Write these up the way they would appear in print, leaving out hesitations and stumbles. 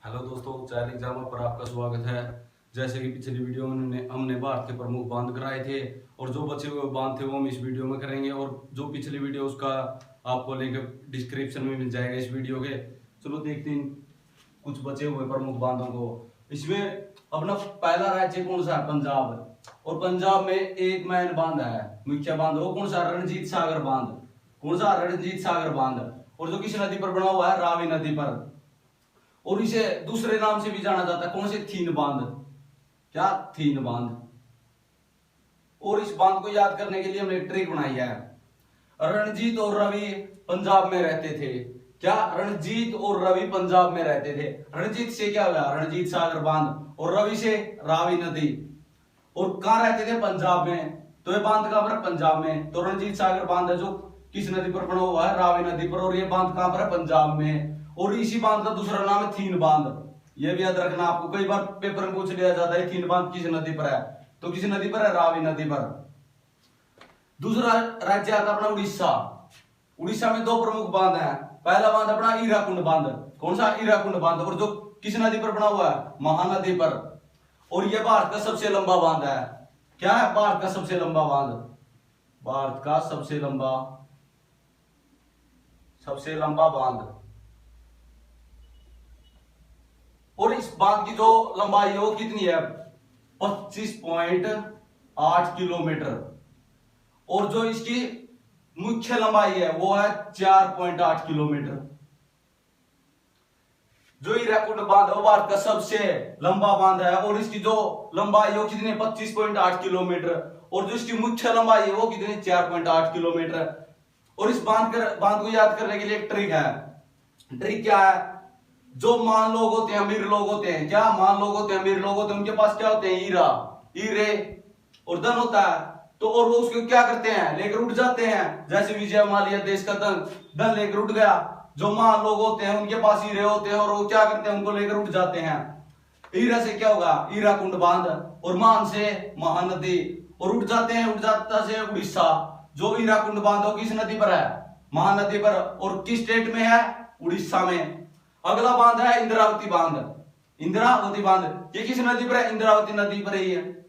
Hello दोस्तों, child examiner पर आपका स्वागत है। जैसे कि पिछली वीडियो में हमने भारत के प्रमुख बांध कराए थे और जो बचे हुए बांध थे वो हम इस वीडियो में करेंगे। और जो पिछली वीडियो उसका आपको लिंक डिस्क्रिप्शन में मिल जाएगा इस वीडियो के। चलो देखते हैं कुछ बचे हुए प्रमुख बांधों को। इसमें अपना पहला राज्य कौन सा है? पंजाब। और पंजाब में एक मेन बांध है, मुख्य बांध। वो कौन सा? रणजीत सागर बांध। कौन सा? रणजीत सागर बांध। और जो किस नदी पर बना हुआ है? रावी नदी पर। और इसे दूसरे नाम से भी जाना जाता है, कौन से? थीन बांध। क्या? थीन बांध। और इस बांध को याद करने के लिए हमने एक ट्रिक बनाई है। रणजीत और रवि पंजाब में रहते थे। क्या? रणजीत और रवि पंजाब में रहते थे। रणजीत से क्या हुआ? रणजीत सागर बांध। और रवि से रावी नदी। और कहाँ रहते थे? पंजाब में। तो ये बांध कहां पर? पंजाब में। तो रणजीत सागर बांध है जो किस नदी पर बना हुआ है? रावी नदी पर। और ये बांध कहां पर है? पंजाब में। और इसी बांध का दूसरा नाम है थीन बांध। यह भी याद रखना आपको, कई बार पेपर में पूछ लिया जाता है थीन बांध किस नदी पर है? तो किस नदी पर है? रावी नदी पर। दूसरा राज्य आता अपना उड़ीसा। उड़ीसा में दो प्रमुख बांध हैं। पहला बांध अपना हीराकुंड बांध। कौन सा? हीराकुंड बांध। और जो किस नदी पर बना हुआ है? महानदी पर। और यह भारत का सबसे लंबा बांध है। क्या है? भारत का सबसे लंबा बांध। भारत का सबसे लंबा बांध। और इस बांध की जो लंबाई है वो कितनी है? 25.8 किलोमीटर। और जो इसकी मुख्य लंबाई है वो है 4.8 किलोमीटर। जो हीराकुंड बांध है वो भारत का सबसे लंबा बांध है। और इसकी जो लंबाई है वो कितनी है? 25.8 किलोमीटर। और जो इसकी मुख्य लंबाई है वो कितनी? 4.8 किलोमीटर। और इस बांध को याद करने के लिए एक ट्रिक है। ट्रिक क्या है? जो मान लोग होते हैं, अमीर लोग होते हैं। क्या? मान लोग होते हैं, अमीर लोग होते हैं। उनके पास क्या होते हैं? हीरे और धन होता है। तो और वो उसको क्या करते हैं? लेकर उठ जाते हैं। जैसे विजय माल्या देश का धन लेकर उठ गया। जो मान लोग होते हैं उनके पास हीरे होते हैं और वो क्या करते हैं? उनको लेकर उठ जाते हैं। हीरा से क्या होगा? हीराकुंड बांध। और मान से महानदी। और उठ जाते हैं, उठ जाता से उड़ीसा। जो हीराकुंड बांध हो किस नदी पर है? महानदी पर। और किस स्टेट में है? उड़ीसा में। अगला बांध है इंद्रावती बांध। इंद्रावती बांध ये किस नदी पर है? इंद्रावती नदी पर ही है।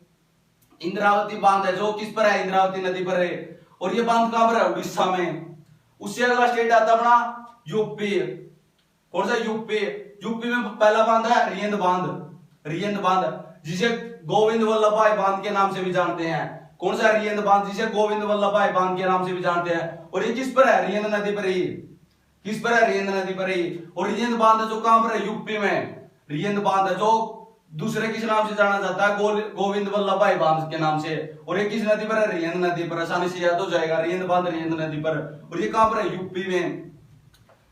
इंद्रावती बांध है जो किस पर है? इंद्रावती नदी पर है। और ये बांध कहां पर है? उड़ीसा में। उससे अगला स्टेट आता अपना यूपी। कौन सा? यूपी। यूपी में पहला बांध है रियंद बांध। रियंद बांध जिसे गोविंद वल्लभ भाई बांध के नाम से भी जानते हैं। कौन सा? रियंद बांध जिसे गोविंद वल्लभ भाई बांध के नाम से भी जानते हैं। और ये किस पर है? रियंद नदी पर ही। किस पर है? रियंद नदी पर ही। और रियंद बांध जो कहां पर है? यूपी में। रियंद बांध जो दूसरे किस नाम से जाना जाता है? गोविंद वल्लभ भाई बांध के नाम से। और ये किस नदी पर है? रियंद नदी पर। आसानी से याद हो जाएगा, रियंद बांध रियंद नदी पर। और ये कहां पर है? यूपी में।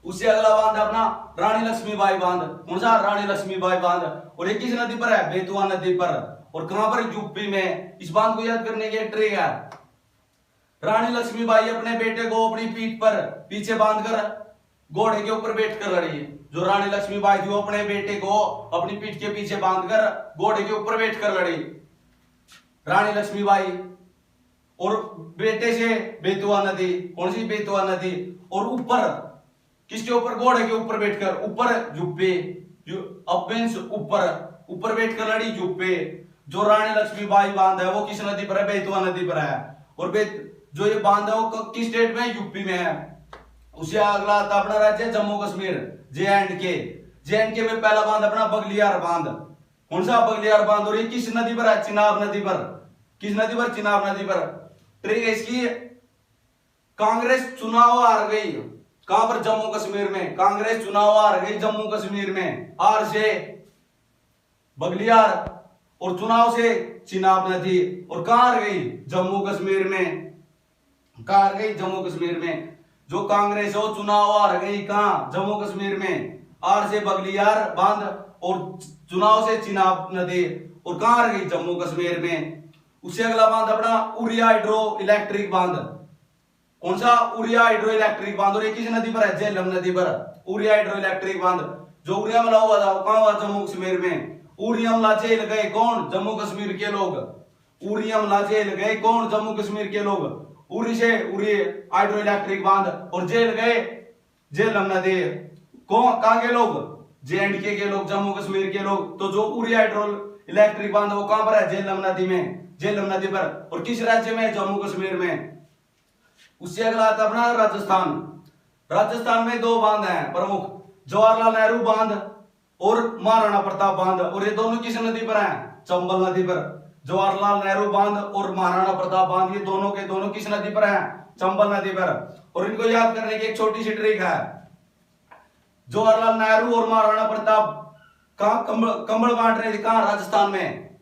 उससे अगला बांध अपना रानी लक्ष्मीबाई बांध। कौन सा? रानी लक्ष्मीबाई बांध। और ये किस नदी पर है? बेतवा नदी पर। और कहां पर? यूपी में। इस बांध को याद करने की ट्रिक है। रानी लक्ष्मीबाई अपने बेटे को अपनी पीठ पर पीछे बांधकर घोड़े के ऊपर बैठकर लड़ी। जो रानी लक्ष्मीबाई थी वो अपने बेटे को अपनी पीठ के पीछे बांधकर घोड़े के ऊपर बैठकर लड़ी। रानी लक्ष्मीबाई और बेटे से बेतवा नदी। कौन सी? बेतवा नदी। और ऊपर किसके ऊपर? घोड़े के ऊपर बैठकर। ऊपर यूपी। ऊपर बैठकर लड़ी यूपी। जो रानी लक्ष्मीबाई बांध है वो किस नदी पर है? बेतवा नदी पर है। और जो ये बांध है वो किस स्टेट में? यूपी में है। उसे अगला आता अपना राज्य जम्मू कश्मीर, जे एंड के में पहला बांध अपना बगलियार बांध। कौन सा? बगलियार बांध। और ये किस नदी पर है? चिनाब नदी पर। किस नदी पर? चिनाब नदी पर। ट्रिक है इसकी, कांग्रेस चुनाव हार गई। कहां पर? जम्मू कश्मीर में। कांग्रेस चुनाव हार गई जम्मू कश्मीर में। हार से बगलियार और चुनाव से चिनाब नदी। और कहां हार गई? जम्मू कश्मीर में। कहां हार गई? जम्मू कश्मीर में। जो कांग्रेस हो चुनाव हार गई कहां? जम्मू कश्मीर में। हार से बगलियार बांध और चुनाव से चिनाब नदी। और कहां हार गई? जम्मू कश्मीर में। उससे अगला बांध अपना उरिया हाइड्रो इलेक्ट्रिक बांध। कौन सा? उरिया हाइड्रो इलेक्ट्रिक बांध। और ये किस नदी पर है? झेलम नदी पर। उरिया हाइड्रो इलेक्ट्रिक बांध जो उरिया हमला हुआ था कहां हुआ? जम्मू कश्मीर में। उरी हमला झेल गए कौन? जम्मू कश्मीर के लोग। उरी हमला झेल गए कौन? जम्मू कश्मीर के लोग। उरी से उरी हाइड्रो इलेक्ट्रिक बांध और जेल गए झेलम नदी। कहां के लोग? JNK के लोग, जम्मू कश्मीर के लोग। तो जो उरी हाइड्रो इलेक्ट्रिक बांध है वो कहां पर है? झेलम नदी में, झेलम नदी पर। और किस राज्य में? जम्मू कश्मीर में। उससे अगला आता अपना राजस्थान। राजस्थान में दो बांध हैं प्रमुख, जवाहरलाल नेहरू बांध और महाराणा प्रताप बांध। और ये दोनों किस नदी पर हैं? चंबल नदी पर। जवाहरलाल नेहरू बांध और महाराणा प्रताप बांध ये दोनों के दोनों किस नदी पर हैं? चंबल नदी पर। और इनको याद करने की एक छोटी सी ट्रिक है। जवाहरलाल नेहरू और महाराणा प्रताप कहां कंबल बांट रहे थे? कहां? राजस्थान में।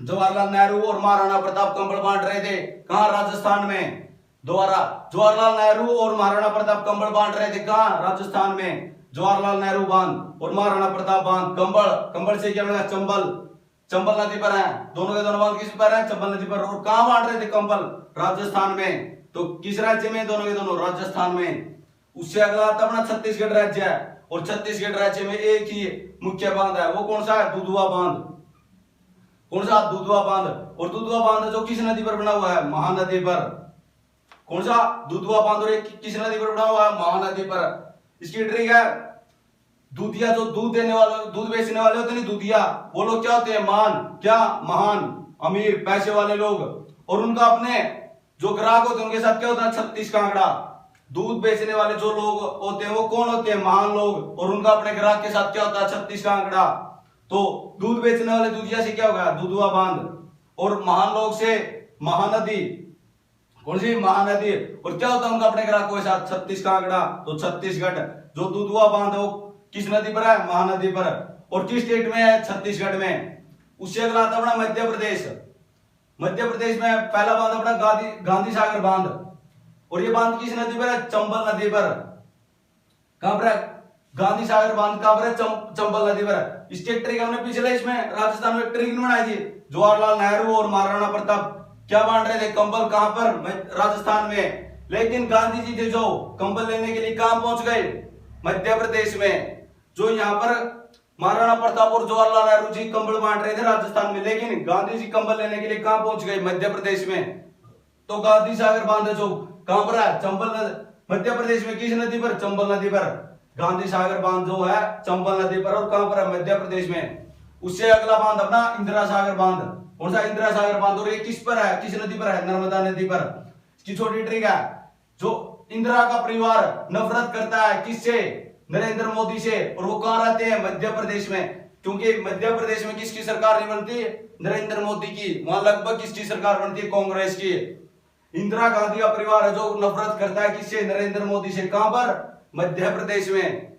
जवाहरलाल नेहरू और महाराणा प्रताप कंबल बांट रहे थे कहां? राजस्थान में। दोबारा, जवाहरलाल नेहरू और महाराणा प्रताप कंबल बांट रहे थे कहां? राजस्थान में। जवाहरलाल नेहरू बांध और महाराणा प्रताप बांध, कंबल, कंबल से क्या बनेगा? चंबल, चंबल नदी पर है। दोनों के दोनों बांध किस पर है? चंबल नदी पर। और कहां बांट रहे थे कंबल? राजस्थान में। तो किस राज्य में? दोनों के दोनों राजस्थान में। उससे अगला आता अपना छत्तीसगढ़ राज्य है। और छत्तीसगढ़ राज्य में एक ही मुख्य बांध है, वो कौन सा है? दुधवा बांध। कौन सा? दुधवा बांध। और दुधवा बांध जो किस नदी पर बना हुआ है? महानदी पर। कौन सा? दुधवा बांध। और किस नदी पर बना हुआ है? महानदी पर। इसकी ट्रिक है, दूधिया जो दूध देने वाले, दूध बेचने वाले होते हैं दूधिया, वो लोग क्या होते हैं? महान, क्या? महान, अमीर, पैसे वाले लोग। और उनका अपने जो ग्राहक होते हैं उनके साथ क्या होता है? 36 का आंकड़ा। दूध बेचने वाले जो लोग होते हैं वो कौन होते हैं? महान लोग। और उनका अपने ग्राहक के साथ क्या होता है? 36 का आंकड़ा। तो दूध बेचने वाले दूधिया से क्या होगा? दुधवा बांध। और महान लोग से महानदी। कौन सी? महानदी। और क्या होता है उनका अपने ग्राहकों के साथ? 36 का आंकड़ा। तो छत्तीसगढ़ जो दुधवा बांध है वो किस नदी पर है? महानदी पर। और किस स्टेट में है? छत्तीसगढ़ में। उससे अगला आता अपना मध्य प्रदेश। मध्य प्रदेश में पहला बांध अपना गांधी सागर बांध। और ये बांध किस नदी पर है? चंबल नदी पर। कहां पर है? गांधी सागर बांध कहां पर है? चंबल नदी पर। इसकी ट्रिक हमने पिछले इसमें राजस्थान में ट्रिक बनाई थी। जवाहरलाल नेहरू और महाराणा प्रताप क्या बांट रहे थे? कंबल। कहां पर? राजस्थान में। लेकिन गांधी जी थे जो कंबल लेने के लिए कहां पहुंच गए? मध्य प्रदेश में। जो यहाँ पर महाराणा प्रताप और जवाहरलाल नेहरू जी कंबल बांट रहे थे राजस्थान में, लेकिन गांधी जी कंबल लेने के लिए कहां पहुंच गए? मध्य प्रदेश में। तो गांधी सागर बांध जो कहां पर है? चंबल मध्य प्रदेश में। किस नदी पर? चंबल नदी पर। गांधी सागर बांध जो है चंबल नदी पर। और कहां पर है? मध्य प्रदेश में। उससे अगला बांध अपना इंदिरा सागर बांध। कौन सा? इंदिरा सागर बांध। और ये किस पर है? किस नदी पर है? नर्मदा नदी पर। इसकी छोटी ट्रिक है, जो इंदिरा का परिवार नफरत करता है किससे? नरेंद्र मोदी से। और वो कहां रहते हैं? मध्य प्रदेश में। क्योंकि मध्य प्रदेश में किसकी सरकार नहीं बनती? नरेंद्र मोदी की। वहां लगभग किसकी सरकार बनती है? कांग्रेस की। इंदिरा गांधी का परिवार है जो नफरत करता है किससे? नरेंद्र मोदी से। कहां पर? मध्य प्रदेश में।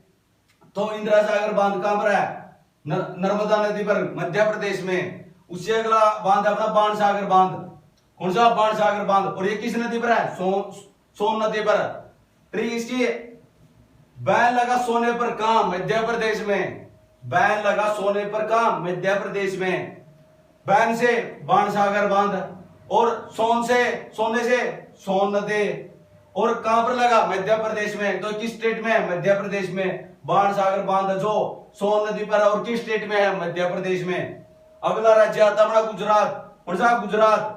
तो इंदिरा सागर बांध कहां पर है? नर्मदा नदी पर, मध्य प्रदेश में। उससे अगला बांध अपना बाण सागर बांध। कौन सा? बाण सागर बांध। और ये किस नदी पर है? सोन नदी पर। ट्रिक इसकी, बैन लगा सोने पर कहां? मध्य प्रदेश में। बैन लगा सोने पर कहां? मध्य प्रदेश में। बैन से बाण सागर बांध। और सोने से सोन नदी। और कहां पर लगा? मध्य प्रदेश में। तो किस स्टेट में है? मध्य प्रदेश में। बाण सागर बांध जो सोन नदी पर है और किस स्टेट में है? मध्य प्रदेश में। अगला राज्य आता अपना गुजरात। कौन सा? गुजरात।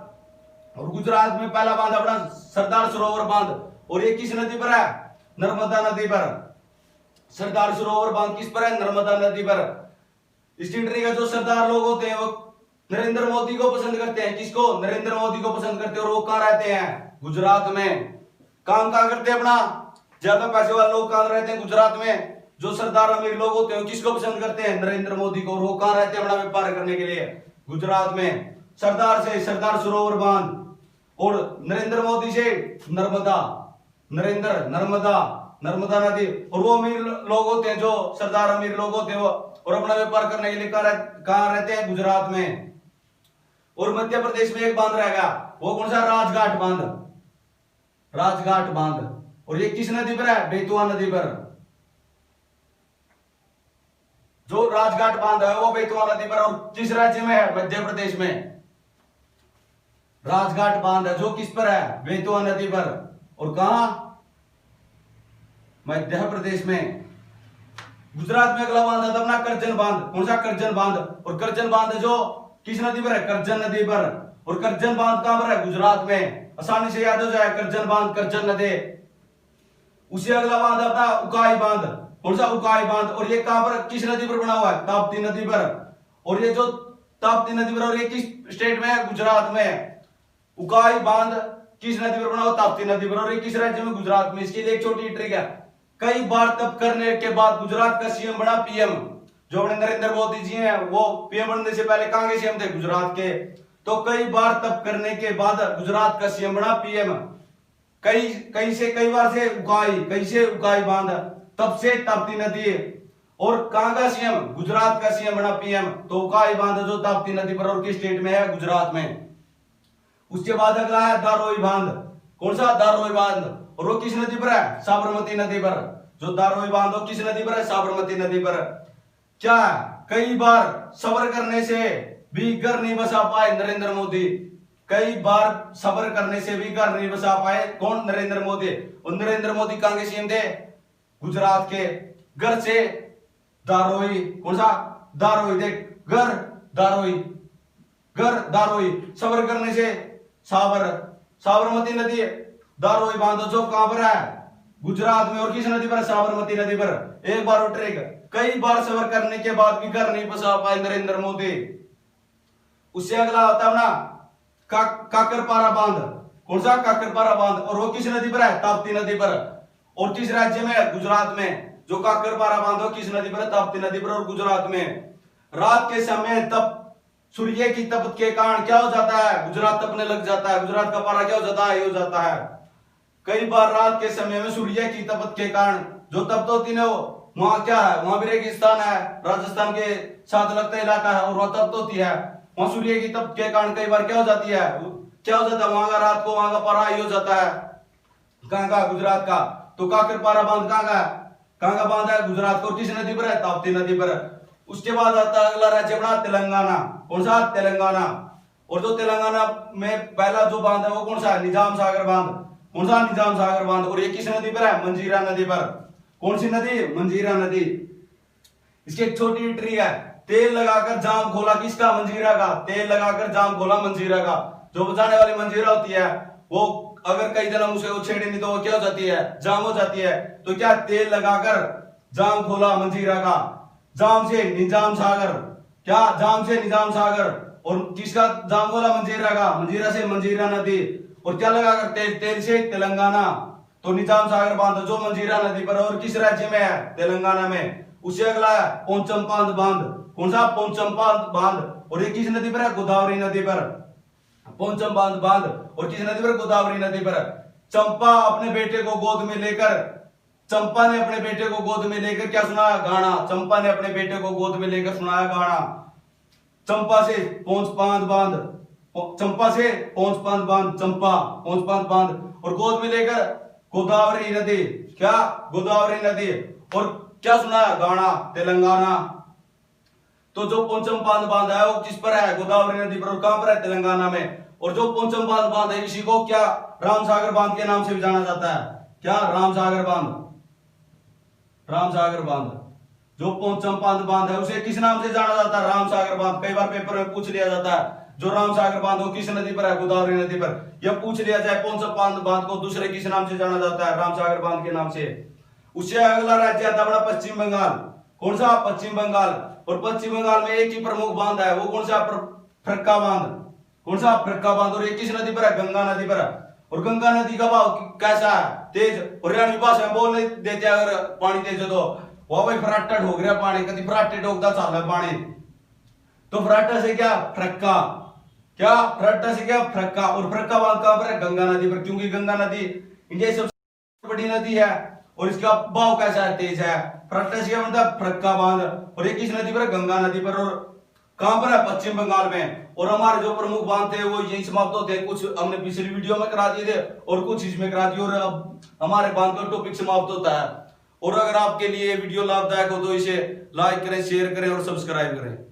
और गुजरात में पहला बांध अपना सरदार सरोवर बांध। और ये किस नदी पर है? नर्मदा नदी पर। सरदार सरोवर बांध किस पर है? नर्मदा नदी पर। इसकी ट्रिक है, जो सरदार लोग होते हैं वो नरेंद्र मोदी को पसंद करते हैं। किसको? नरेंद्र मोदी को पसंद करते हैं। और वो कहां रहते हैं? गुजरात में। काम कहां करते हैं अपना? ज्यादा पैसे वाले लोग कहां रहते हैं? गुजरात में। जो सरदार अमीर लोग होते हैं किसको पसंद करते हैं? नरेंद्र मोदी को। और वो कहां रहते हैं अपना व्यापार करने के लिए? गुजरात में। सरदार से सरदार सरोवर बांध। और नरेंद्र मोदी से नर्मदा नर्मदा नदी। और वो अमीर लोग होते हैं, जो सरदार अमीर लोग होते हैं वो, और अपना व्यापार करने के लिए कहां रहते हैं? गुजरात में। और मध्य प्रदेश में एक बांध रहेगा, वो कौन सा? राजघाट बांध। राजघाट बांध। और ये किस नदी पर है? बेतवा नदी पर। जो राजघाट बांध है वो बेतवा नदी पर। और किस राज्य में है? मध्य प्रदेश में। राजघाट बांध है जो किस पर है? बेतवा नदी पर। और कहां? मध्य प्रदेश में। गुजरात में अगला बांध आता अपना करजन बांध। कौन सा? करजन बांध। और करजन बांध जो किस नदी पर है? करजन नदी पर। और करजन बांध कहां पर है? गुजरात में। आसानी से याद हो जाए, करजन बांध, करजन नदी। उसी अगला बांध आता उकाई बांध। कौन सा उकाई बांध। और ये कहां पर, किस नदी पर बना हुआ है, ताप्ती नदी पर। और ये जो ताप्ती नदी पर, और ये किस स्टेट में है, गुजरात में। उकाई बांध किस नदी पर बना हुआ, ताप्ती नदी पर। और ये किस राज्य में, गुजरात में। इसके लिए एक छोटी ट्रिक है, कई बार तप करने के बाद गुजरात का सीएम बना पीएम। जो अपने नरेंद्र मोदी जी हैं वो पीएम बनने से पहले कहां के सीएम थे, गुजरात के। तो कई बार तप करने के बाद गुजरात का सीएम बना पीएम। कई बार से उकाई बांध, तब से ताप्ती नदी। और कहां का सीएम, गुजरात का सीएम बना पीएम। तो उकाई बांध जो ताप्ती नदी पर और किस स्टेट में है, गुजरात में। उसके बाद अगला है दारोई बांध। कौन सा, दारोई बांध। और वो किस नदी पर है, साबरमती नदी पर। जो दारोई बांध हो किस नदी पर है, साबरमती नदी पर। क्या कई बार सब्र करने से भी घर नहीं बसा पाए नरेंद्र मोदी। कई बार सब्र करने से भी घर नहीं बसा पाए कौन, नरेंद्र मोदी। और नरेंद्र मोदी कहां के सीएम थे, गुजरात के। घर से दारोई, कौन सा, दारोई, देख घर दारोई, सब्र करने से साबरमती नदी, दारोई बांध जो कहां पर है, गुजरात में। और किस नदी पर, साबरमती नदी पर। एक बार और ट्रिक, कई बार सब्र करने के बाद भी घर नहीं बसा पाए नरेंद्र मोदी। उससे अगला होता है ना काकरपारा बांध। कौन सा, काकरपारा बांध। और वो किस नदी पर है, ताप्ती नदी पर। और किस राज्य में है, गुजरात में। जो काकरपारा बांध हो किस नदी पर है, ताप्ती नदी पर और गुजरात में। रात के समय तप, सूर्य की तपत के कारण क्या हो जाता है, गुजरात तपने लग जाता है। गुजरात का पारा क्या हो जाता है, ये हो जाता है। कई बार रात के समय में सूर्य की तपत के कारण जो तपत होती है वहां क्या है, वहां भी रेगिस्तान है, राजस्थान के साथ लगता इलाका है, और वहां तपत होती है। वहां सूर्य की तपत के कारण कई बार क्या हो जाती है, क्या हो जाता है, वहां का रात को वहां का पारा ही हो जाता है। कहां का, गुजरात का। तो काकरपारा बांध कहां का बांध है, गुजरात को। किस नदी पर है, ताप्ती नदी पर। उसके बाद आता है अगला राज्य अपना तेलंगाना। कौन सा, तेलंगाना। और जो तेलंगाना में पहला जो बांध है वो कौन सा है, निजाम सागर बांध। कौन सा, निजाम सागर बांध। और ये किस नदी पर है, मंजीरा नदी पर। कौन सी नदी, मंजीरा नदी। इसकी एक छोटी ट्रिक है, तेल लगाकर जाम खोला किसका, मंजीरा का। तेल लगाकर जाम खोला मंजीरा का। जो बचाने वाली मंजीरा होती है वो अगर कई जन्म उसे छेड़े नहीं तो वो क्या हो जाती है, जाम हो जाती है। तो क्या, तेल लगाकर जाम खोला मंजीरा का। जाम से निजाम सागर, क्या, जाम से निजाम सागर। और किसका जाम खोला, मंजीरा का। मंजीरा से मंजीरा नदी। और क्या लगाकर, तेल से तेलंगाना। तो निजाम सागर बांध जो मंजीरा नदी पर और किस राज्य में है, तेलंगाना में। उससे अगला है पोचमपाद बांध। कौन सा, पोचमपाद बांध। और ये किस नदी पर है, गोदावरी नदी पर। पोचमपाद बांध और किस नदी पर, गोदावरी नदी पर। चंपा अपने बेटे को गोद में लेकर, चंपा ने अपने बेटे को गोद में लेकर क्या सुनाया, गाना। चंपा ने अपने बेटे को गोद में लेकर सुनाया गाना। चंपा से पोचपाद बांध, चंपा से पोचपाद बांध, चंपा पोचपाद बांध। और गोद में लेकर गोदावरी नदी, क्या, गोदावरी नदी। और क्या सुनाया, गाना, तेलंगाना। तो जो पोचमपाद बांध है वो किस पर है, गोदावरी नदी पर। और कहां पर है, तेलंगाना में। और जो पोचमपाद बांध है इसी को क्या, रामसागर बांध के नाम से भी जाना जाता है। क्या, रामसागर बांध। रामसागर बांध जो पोचमपाद बांध है उसे किस नाम से जाना जाता है, रामसागर बांध। कई बार पेपर में पूछ लिया जाता है जो रामसागर बांध हो किस नदी पर है, गोदावरी नदी पर। यह पूछ लिया जाए पोचमपाद बांध को दूसरे किस नाम से जाना जाता है, रामसागर बांध के नाम से। उससे अगला राज्य आता है पश्चिम बंगाल। कौन सा, पश्चिम बंगाल। और पश्चिम बंगाल में एक ही प्रमुख बांध है वो कौन सा, फरक्का बांध। कौन सा, फरक्का बांध। और ये किस नदी पर है, गंगा नदी पर। और गंगा नदी का भाव कैसा है, तेज। और हरियाणवी भाषा में बोल नहीं देते अगर पानी तेज हो तो वह भाई फराटट हो गया पानी, कभी फराटे टोकता चाल है पानी। तो फराटा से क्या, फरक्का। क्या, फराटा से क्या, फरक्का। और फरक्का बांध कहां पर है, गंगा नदी पर। क्योंकि गंगा नदी इंडिया की सबसे बड़ी नदी है और इसका भाव कैसा है, तेज है। फराटा से क्या बनता है, फरक्का बांध। और ये किस नदी पर, गंगा नदी पर। और कहां पर है, पश्चिम बंगाल में। और हमारे जो प्रमुख बांध थे वो यही समाप्त होते हैं। कुछ हमने पिछली वीडियो में करा दिए थे और कुछ इसमें करा दिए। और अब हमारे बांध का टॉपिक समाप्त होता है। और अगर आपके लिए वीडियो लाभदायक हो तो इसे लाइक करें, शेयर करें और सब्सक्राइब करें।